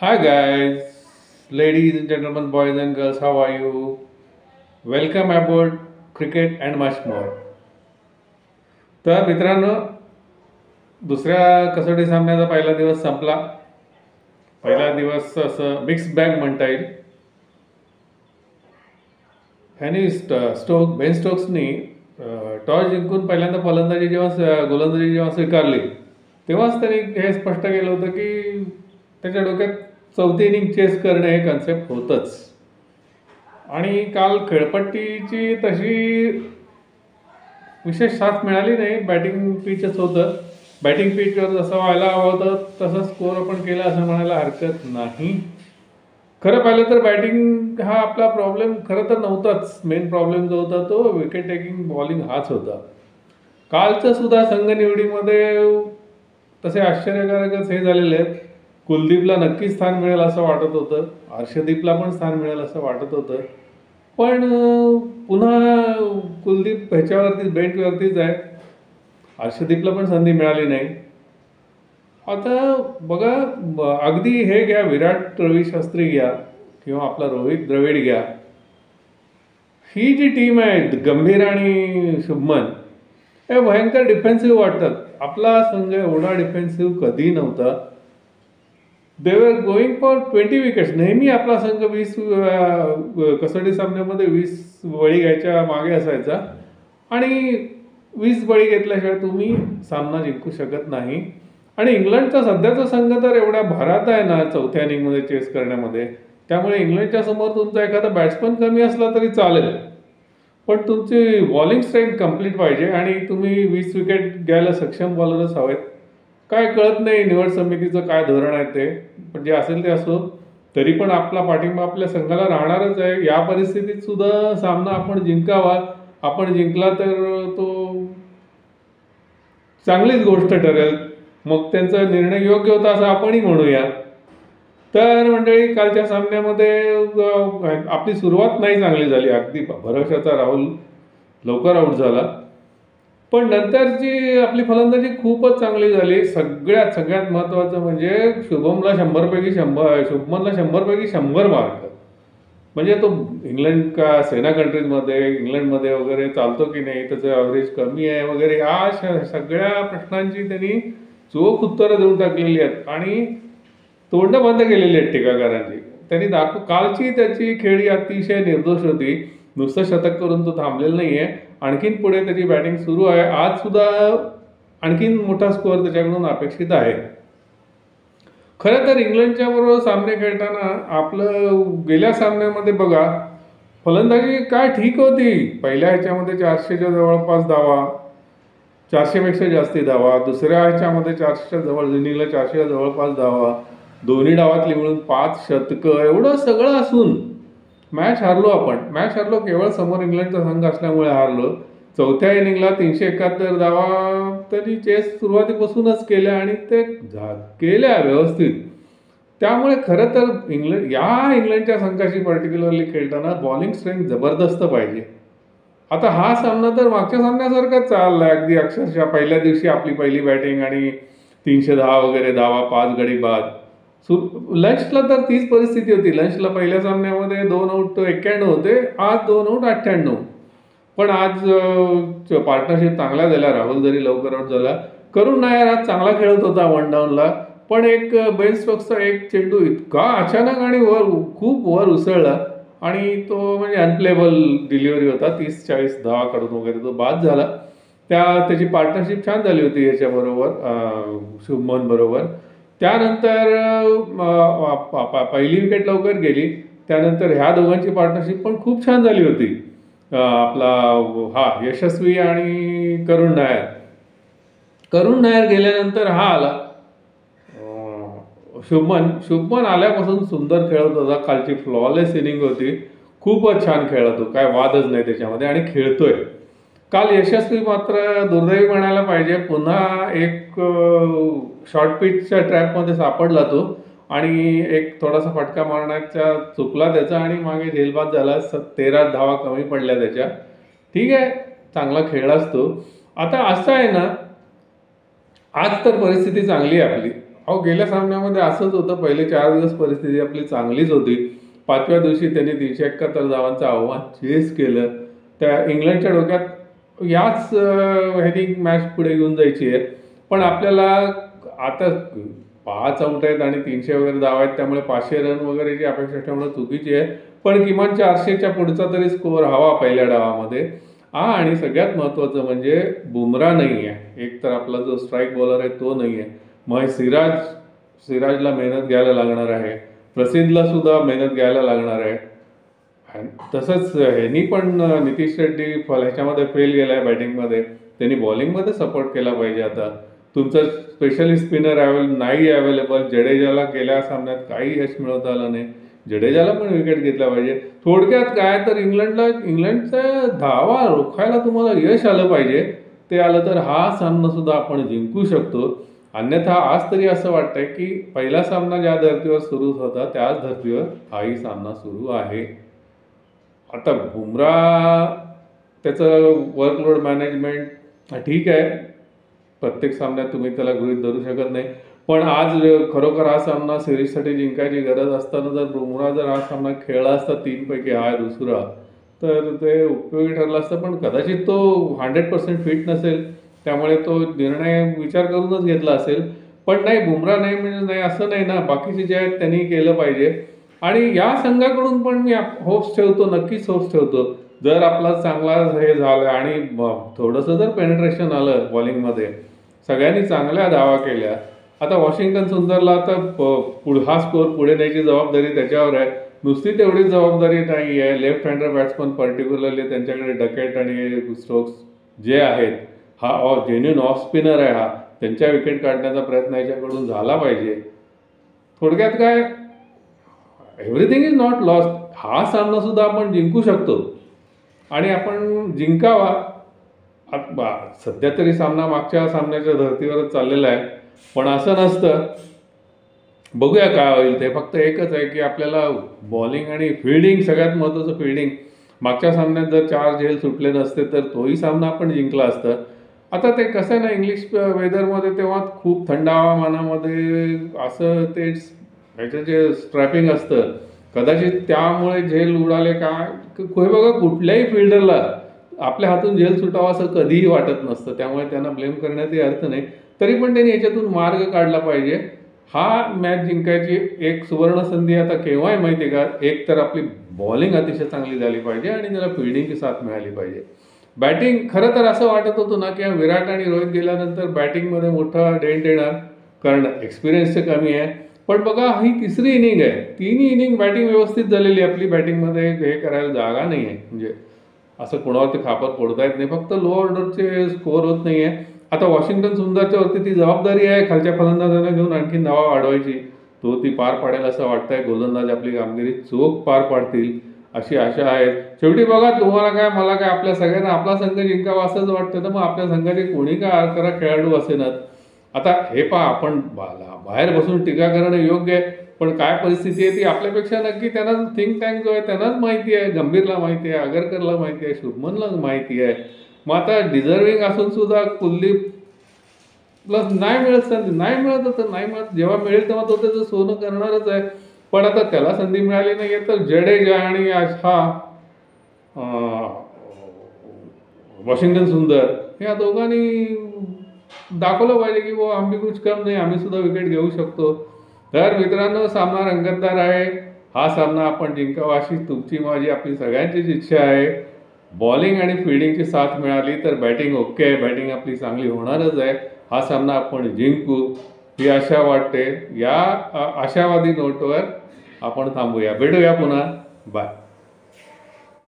Hi guys, ladies and gentlemen, boys and girls, how are you? Welcome aboard cricket and much more. तर मित्रांनो, दुसऱ्या कसोटी सामन्याचा पहिला दिवस संपला. पहिला दिवस असं मिक्स बॅग म्हणता येईल. ह्यानी बेन स्टोक्सनी टॉस जिंकून पहिल्यांदा गोलंदाजी जेव्हा स्वीकारली तेव्हाच त्यांनी हे स्पष्ट केलं होतं की त्याच्या डोक्यात चौथी इनिंग चेस करणे हे कन्सेप्ट होतंच. आणि काल खेळपट्टीची तशी विशेष साथ मिळाली नाही. बॅटिंग पिचच होतं. बॅटिंग पिचवर जसं व्हायला हवं होतं तसं स्कोअर आपण केला असं म्हणायला हरकत नाही. खरं पाहिलं तर बॅटिंग हा आपला प्रॉब्लेम खरं तर नव्हताच. मेन प्रॉब्लेम जो होता तो विकेट टेकिंग बॉलिंग हाच होता. कालचं सुद्धा संघ निवडीमध्ये तसे आश्चर्यकारकच हे झालेले आहेत. कुलदीपला नक्की स्थान मिळेल असं वाटत होतं. हर्षदीपला पण स्थान मिळेल असं वाटत होतं. पण पुन्हा कुलदीप ह्याच्यावरती बेंचवरतीच आहे. हर्षदीपला पण संधी मिळाली नाही. आता बघा, अगदी हे घ्या, विराट रवी शास्त्री घ्या किंवा आपला रोहित द्रविड घ्या. ही जी टीम आहे गंभीर आणि शुभमन, हे भयंकर डिफेन्सिव्ह वाटतात. आपला संघ एवढा डिफेन्सिव्ह कधी नव्हता. दे वर गोईंग फॉर 20 विकेट्स. नेहमी आपला संघ 20 कसोटी सामन्यामध्ये 20 बळी घ्यायच्या मागे असायचा आणि 20 बळी घेतल्याशिवाय तुम्ही सामना जिंकू शकत नाही. आणि इंग्लंडचा सध्याचा संघ तर एवढ्या भरात आहे ना चौथ्या इनिंगमध्ये चेस करण्यामध्ये, त्यामुळे इंग्लंडच्या समोर तुमचा एखादा बॅट्समन कमी असला तरी चालेल, पण तुमची बॉलिंग स्ट्रेंथ कंप्लीट पाहिजे आणि तुम्ही 20 विकेट घ्यायला सक्षम बॉलरच हवेत. काय कळत नाही निवड समितीचं काय धोरण आहे ते, पण जे असेल ते असो. तरी पण आपला पाठिंबा आपल्या संघाला राहणारच आहे. या परिस्थितीत सुद्धा सामना आपण जिंकावा. आपण जिंकला तर तो चांगलीच गोष्ट ठरेल. मग त्यांचा निर्णय योग्य होता असं आपणही म्हणूया. तर मंडळी, कालच्या सामन्यामध्ये आपली सुरुवात नाही चांगली झाली. अगदी भरवशाचा राहुल लवकर आऊट झाला, पण नंतरची आपली फलंदाजी खूपच चांगली झाली. सगळ्यात महत्त्वाचं म्हणजे शुभमनला 100 पैकी 100 मार्क. म्हणजे तो सेना कंट्रीजमध्ये इंग्लंडमध्ये वगैरे चालतो की नाही, त्याचं ॲव्हरेज कमी आहे वगैरे, या सगळ्या प्रश्नांची त्यांनी चोख उत्तरं देऊन टाकलेली आहेत आणि तोंडं बंद केलेली आहेत टीकाकारांची. त्यांनी कालची त्याची खेळी अतिशय निर्दोष होती. नुसतं शतक करून तो थांबलेला नाही आहे. आणखीन पुढे त्याची बॅटिंग सुरू आहे. आज सुद्धा आणखीन मोठा स्कोअर त्याच्याकडून अपेक्षित आहे. खरं तर इंग्लंडच्या बरोबर सामने खेळताना आपलं गेल्या सामन्यामध्ये बघा, फलंदाजी काय ठीक होती. पहिल्या ह्याच्यामध्ये 400च्या जवळपास धावा, 400पेक्षा जास्ती धावा. दुसऱ्या ह्याच्यामध्ये 400च्या जवळ, इनिंगला 400च्या जवळपास धावा, दोन्ही डावातली मिळून 5 शतकं. एवढं सगळं असून मॅच हारलो केवळ समोर इंग्लंडचा संघ असल्यामुळे हारलो. चौथ्या इनिंगला 371 धावा तरी चेस सुरुवातीपासूनच केल्या आणि ते केल्या व्यवस्थित. त्यामुळे खरं तर इंग्लंडच्या संघाशी पर्टिक्युलरली खेळताना बॉलिंग स्ट्रेंथ जबरदस्त पाहिजे. आता हा सामना तर मागच्या सामन्यासारखाच चालला आहे अगदी. अक्षरशः पहिल्या दिवशी आपली पहिली बॅटिंग आणि 310 वगैरे धावा, 5 गडी बाद. लंचला तर तीच परिस्थिती होती. लंचला पहिल्या सामन्यामध्ये 2 आऊट 91 होते, आज 2 आऊट 98. पण आज पार्टनरशिप चांगल्या झाल्या. राहुल जरी लवकर आऊट झाला, करुण नायर आज चांगला खेळत होता वन डाऊनला, पण एक बेन स्टोक्सचा एक चेंडू इतका अचानक आणि खूप वर उसळला आणि तो म्हणजे अनप्लेबल डिलिव्हरी होता. 30-40 धावा काढून वगैरे तो बाद झाला. त्याची पार्टनरशिप छान झाली होती याच्याबरोबर, शुभमन बरोबर. त्यानंतर पहिली विकेट लवकर गेली. त्यानंतर ह्या दोघांची पार्टनरशिप पण खूप छान झाली होती. यशस्वी आणि करुण नायर गेल्यानंतर हा आला शुभमन आल्यापासून सुंदर खेळत होता. कालची फ्लॉलेस इनिंग होती. खूपच छान खेळत होता, काय वादच नाही त्याच्यामध्ये, आणि खेळतोय. काल यशस्वी मात्र दुर्दैवी म्हणायला पाहिजे. पुन्हा एक शॉर्ट पिचच्या ट्रॅपमध्ये सापडला तो आणि एक थोडासा फटका मारण्याचा चुकला त्याचा आणि मागे झेलबाद झाला. 13 धावा कमी पडल्या त्याच्या. ठीक आहे, चांगला खेळलाच तो. आता असं आहे ना, आज तर परिस्थिती चांगली आहे आपली. अहो गेल्या सामन्यामध्ये असंच होतं. पहिले 4 दिवस परिस्थिती आपली चांगलीच होती. 5व्या दिवशी त्यांनी 371 धावांचं आव्हान चेस केलं. त्या इंग्लंडच्या डोक्यात याच ह्यानी मॅच पुढे घेऊन जायची आहे. पण आपल्याला आता 5 आउट आहेत आणि 300 वगैरे धावा आहेत, त्यामुळे 500 रन वगैरेची अपेक्षा ठेवणं चुकीची आहे. पण किमान 400च्या पुढचा तरी स्कोअर हवा पहिल्या डावामध्ये. आणि सगळ्यात महत्त्वाचं म्हणजे बुमराह नाही आहे. एक तर आपला जो स्ट्राईक बॉलर आहे तो नाही आहे. मग सिराजला मेहनत घ्यायला लागणार आहे. प्रसिद्धला सुद्धा मेहनत घ्यायला लागणार आहे. आणि तसंच ह्यांनी पण नितीश रेड्डी ह्याच्यामध्ये फेल गेला आहे बॅटिंगमध्ये. त्यांनी बॉलिंगमध्ये सपोर्ट केला पाहिजे. आता तुमचं स्पेशलिस्ट स्पिनर नाही अवेलेबल. जडेजाला गेल्या सामन्यात काही यश मिळवता आलं नाही. जडेजाला पण विकेट घेतला पाहिजे. थोडक्यात काय तर इंग्लंडच्या धावा रोखायला तुम्हाला यश आलं पाहिजे. ते आलं तर हा सामना सुद्धा आपण जिंकू शकतो. अन्यथा आज तरी असं वाटतंय की पहिला सामना ज्या धर्तीवर सुरू होता त्याच धर्तीवर हाही सामना सुरू आहे. आता बुमराह त्याचं वर्कलोड मॅनेजमेंट ठीक आहे. प्रत्येक सामन्यात तुम्ही त्याला गृहीत धरू शकत नाही. पण आज खरोखर हा सामना सिरीजसाठी जिंकायची गरज असताना जर बुमराह जर हा सामना खेळला असता 3 पैकी हा दुसरा, तर ते उपयोगी ठरलं असतं. पण कदाचित तो 100% फिट नसेल, त्यामुळे तो निर्णय विचार करूनच घेतला असेल. पण नाही, बुमराह नाही म्हणजे नाही असं नाही ना. बाकीचे जे आहेत त्यांनी केलं पाहिजे. आणि या संघाकडून पण मी होप्स ठेवतो, नक्कीच होप्स ठेवतो. जर आपला चांगला हे झालं आणि थोडंसं जर पेनिट्रेशन आलं बॉलिंगमध्ये, सगळ्यांनी चांगल्या धावा केल्या. आता वॉशिंग्टन सुंदरला आता हा स्कोअर पुढे न्यायची जबाबदारी त्याच्यावर आहे. नुसती तेवढीच जबाबदारी नाही आहे. लेफ्ट हँडर बॅट्समन पर्टिक्युलरली त्यांच्याकडे डकेट आणि स्ट्रोक्स जे आहेत, हा जेन्युइन ऑफ स्पिनर आहे. हा त्यांच्या विकेट काढण्याचा प्रयत्न याच्याकडून झाला पाहिजे. थोडक्यात काय, एव्हरीथिंग इज नॉट लॉस्ट. हा सामना सुद्धा आपण जिंकू शकतो आणि आपण जिंकावा. सध्या तरी सामना मागच्या सामन्याच्या धर्तीवरच चाललेला आहे. पण असं नसतं. बघूया काय होईल ते. फक्त एकच आहे की आपल्याला बॉलिंग आणि फिल्डिंग, सगळ्यात महत्त्वाचं फिल्डिंग. मागच्या सामन्यात जर 4 झेल सुटले नसते तर तोही सामना आपण जिंकला असतं. आता ते कसं आहे ना, इंग्लिश वेदरमध्ये तेव्हा खूप थंड हवामानामध्ये असं ते ह्याचं जे स्ट्रॅपिंग असतं, कदाचित त्यामुळे झेल उडाले काय. हे बघा, कुठल्याही फिल्डरला आपल्या हातून झेल सुटावा असं कधीही वाटत नसतं. त्यामुळे त्यांना ब्लेम करण्यातही अर्थ नाही. तरी पण त्यांनी याच्यातून मार्ग काढला पाहिजे. हा मॅच जिंकायची एक सुवर्ण संधी आता केव्हा आहे माहिती आहे का. एक तर आपली बॉलिंग अतिशय चांगली झाली पाहिजे आणि त्याला फिल्डिंगची साथ मिळाली पाहिजे. बॅटिंग खरं तर असं वाटत होतं ना की विराट आणि रोहित गेल्यानंतर बॅटिंगमध्ये मोठा डेंट येणार, कारण एक्सपिरियन्सचं कमी आहे. पण बघा, ही तिसरी इनिंग आहे. तिन्ही इनिंग बॅटिंग व्यवस्थित झालेली. आपली बॅटिंगमध्ये हे करायला जागा नाही आहे. म्हणजे असं कोणावरती खापर फोडता येत नाही. फक्त लो ऑर्डरचे स्कोअर होत नाही आहे. आता वॉशिंग्टन सुंदरच्या वरती ती जबाबदारी आहे खालच्या फलंदाजांना घेऊन आणखी धावा वाढवायची. तो ती पार पाडेल असं वाटतंय. गोलंदाज आपली कामगिरी चोख पार पाडतील अशी आशा आहे. शेवटी बघा, तुम्हाला काय मला काय, आपल्या सगळ्यांना आपला संघ जिंकावा असंच वाटतं ना. मग आपल्या संघाचे कोणी काय आरकरा खेळाडू असेनात. आता हे पहा, आपण बाहेर बसून टीका करणं योग्य आहे. पण काय परिस्थिती आहे ती आपल्यापेक्षा नक्की त्यांना थिंक टँक जो आहे त्यांनाच माहिती आहे. गंभीरला माहिती आहे, आगरकरला माहिती आहे, शुभमनला माहिती आहे. मग आता डिझर्विंग असून सुद्धा कुलदीप प्लस नाही मिळत संधी, नाही मिळत तर नाही मिळत. जेव्हा मिळेल तेव्हा तो त्याचं सोनं करणारच आहे. पण आता त्याला संधी मिळाली नाही आहे तर जडेजा आणि हा वॉशिंग्टन सुंदर या दोघांनी दाखवलं पाहिजे की वो आम्ही कुछ कम नाही, आम्ही सुद्धा विकेट घेऊ शकतो. तर मित्रांनो, सामना रंगतदार आहे. हा सामना आपण जिंकावा अशी तुमची, माझी, आपली सगळ्यांचीच इच्छा आहे. बॉलिंग आणि फिल्डिंगची साथ मिळाली तर बॅटिंग ओके आहे. बॅटिंग आपली चांगली होणारच आहे. हा सामना आपण जिंकू ही आशा वाटते. या आशावादी नोटवर आपण थांबूया. भेटूया पुन्हा. बाय.